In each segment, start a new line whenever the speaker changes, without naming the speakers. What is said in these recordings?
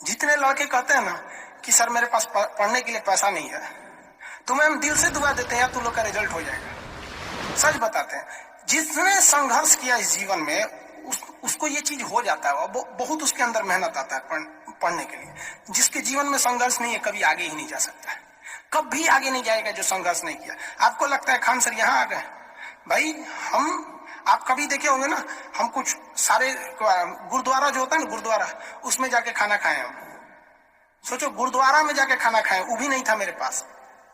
जितने लड़के कहते हैं ना कि सर मेरे पास पढ़ने के लिए पैसा नहीं है, तो मैम दिल से दुआ देते हैं तुम लोग का रिजल्ट हो जाएगा। सच बताते हैं, जिसने संघर्ष किया इस जीवन में उसको ये चीज हो जाता है। बहुत उसके अंदर मेहनत आता है पढ़ने के लिए। जिसके जीवन में संघर्ष नहीं है कभी आगे ही नहीं जा सकता है, कभी आगे नहीं जाएगा जो संघर्ष नहीं किया। आपको लगता है खान सर यहाँ आ गए, भाई आप कभी देखे होंगे ना, हम कुछ सारे गुरुद्वारा जो होता है ना, गुरुद्वारा, उसमें जाके खाना खाए हम। सोचो गुरुद्वारा में जाके खाना खाए, वो भी नहीं था मेरे पास।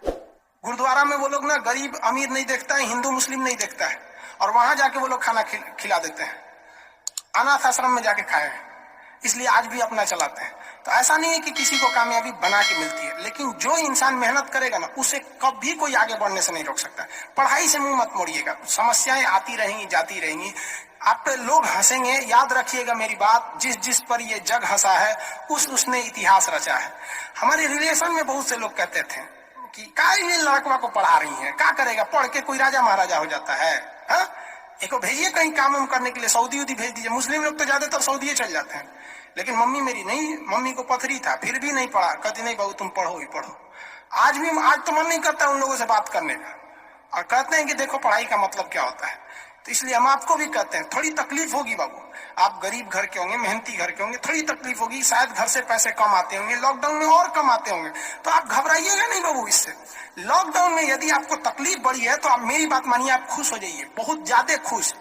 गुरुद्वारा में वो लोग ना गरीब अमीर नहीं देखता है, हिंदू मुस्लिम नहीं देखता है, और वहां जाके वो लोग खाना खिला देते हैं। अनाथ आश्रम में जाके खाए हैं, इसलिए आज भी अपना चलाते हैं। तो ऐसा नहीं है कि किसी को कामयाबी बना के मिलती है, लेकिन जो इंसान मेहनत करेगा ना, उसे कभी कोई आगे बढ़ने से नहीं रोक सकता। पढ़ाई से मुंह मत मोड़िएगा, समस्याएं आती रहेंगी जाती रहेंगी, आप पे लोग हंसेंगे। याद रखिएगा मेरी बात, जिस जिस पर ये जग हंसा है उसने इतिहास रचा है। हमारे रिलेशन में बहुत से लोग कहते थे कि का ये लड़कवा को पढ़ा रही है, क्या करेगा, पढ़ के कोई राजा महाराजा हो जाता है। एको भेजिए कहीं काम वाम करने के लिए, सऊदी उदी भेज दीजिए। मुस्लिम लोग तो ज्यादातर सऊदी चल जाते हैं, लेकिन मम्मी मेरी नहीं, मम्मी को पथरी था फिर भी नहीं पढ़ा। कहती नहीं बहू तुम पढ़ो ही पढ़ो। आज तो मन नहीं करता उन लोगों से बात करने का, और कहते हैं कि देखो पढ़ाई का मतलब क्या होता है। तो इसलिए हम आपको भी कहते हैं, थोड़ी तकलीफ होगी बाबू, आप गरीब घर के होंगे, मेहनती घर के होंगे, थोड़ी तकलीफ होगी, शायद घर से पैसे कम आते होंगे, लॉकडाउन में और कम आते होंगे, तो आप घबराइएगा नहीं बाबू इससे। लॉकडाउन में यदि आपको तकलीफ बढ़ी है तो आप मेरी बात मानिए, आप खुश हो जाइए, बहुत ज्यादा खुश।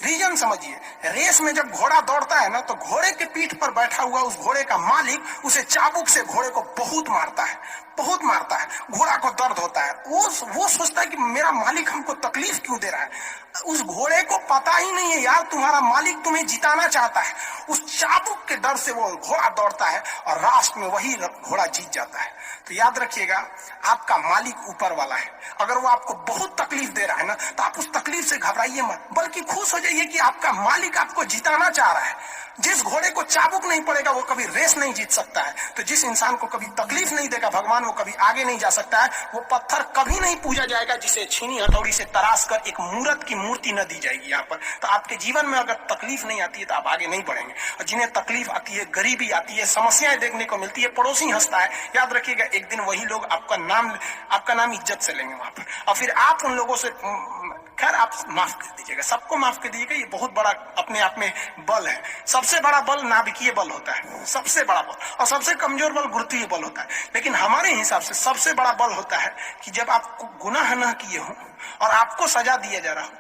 रीजन समझिए, रेस में जब घोड़ा दौड़ता है ना, तो घोड़े के पीठ पर बैठा हुआ उस घोड़े का मालिक उसे चाबुक से घोड़े को बहुत मारता है, बहुत मारता है। घोड़ा को दर्द होता है, वो सोचता है कि मेरा मालिक हमको तकलीफ क्यों दे रहा है। उस घोड़े को पता ही नहीं है यार तुम्हारा मालिक तुम्हें जिताना चाहता है। उस चाबुक के डर से वो घोड़ा दौड़ता है और लास्ट में वही घोड़ा जीत जाता है। तो याद रखिएगा, आपका मालिक ऊपर वाला है। अगर वो आपको बहुत तकलीफ दे रहा है ना, तो आप उस तकलीफ से घबराइए मत, बल्कि खुश हो जाइए कि आपका मालिक आपको जिताना चाह रहा है। जिस घोड़े को चाबुक नहीं पड़ेगा वो कभी रेस नहीं जीत सकता है। तो जिस इंसान को कभी तकलीफ नहीं देगा भगवान, वो कभी आगे नहीं जा सकता है। वो पत्थर कभी नहीं पूजा जाएगा जिसे छीनी हथौड़ी से तराश कर एक मूर्त की मूर्ति न दी जाएगी यहाँ पर। तो आपके जीवन में अगर तकलीफ नहीं आती है तो आप आगे नहीं बढ़ेंगे। और जिन्हें तकलीफ आती है, गरीबी आती है, समस्याएं देखने को मिलती है, पड़ोसी हंसता है, याद रखिएगा एक दिन वही लोग आपका नाम इज्जत से लेंगे वहां पर। और फिर आप उन लोगों से, खैर आप माफ कर दीजिएगा, सबको माफ कर दीजिएगा। ये बहुत बड़ा अपने आप में बल है। सबसे बड़ा बल नाभिकीय बल होता है, सबसे बड़ा बल, और सबसे कमजोर बल गुरुत्वीय बल होता है। लेकिन हमारे हिसाब से सबसे बड़ा बल होता है कि जब आप गुनाह न किए हो और आपको सजा दिया जा रहा हो,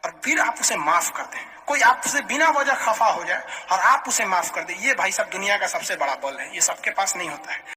और फिर आप उसे माफ कर दें। कोई आपसे बिना वजह खफा हो जाए और आप उसे माफ कर दें, ये भाई साहब दुनिया का सबसे बड़ा बल है। ये सबके पास नहीं होता है।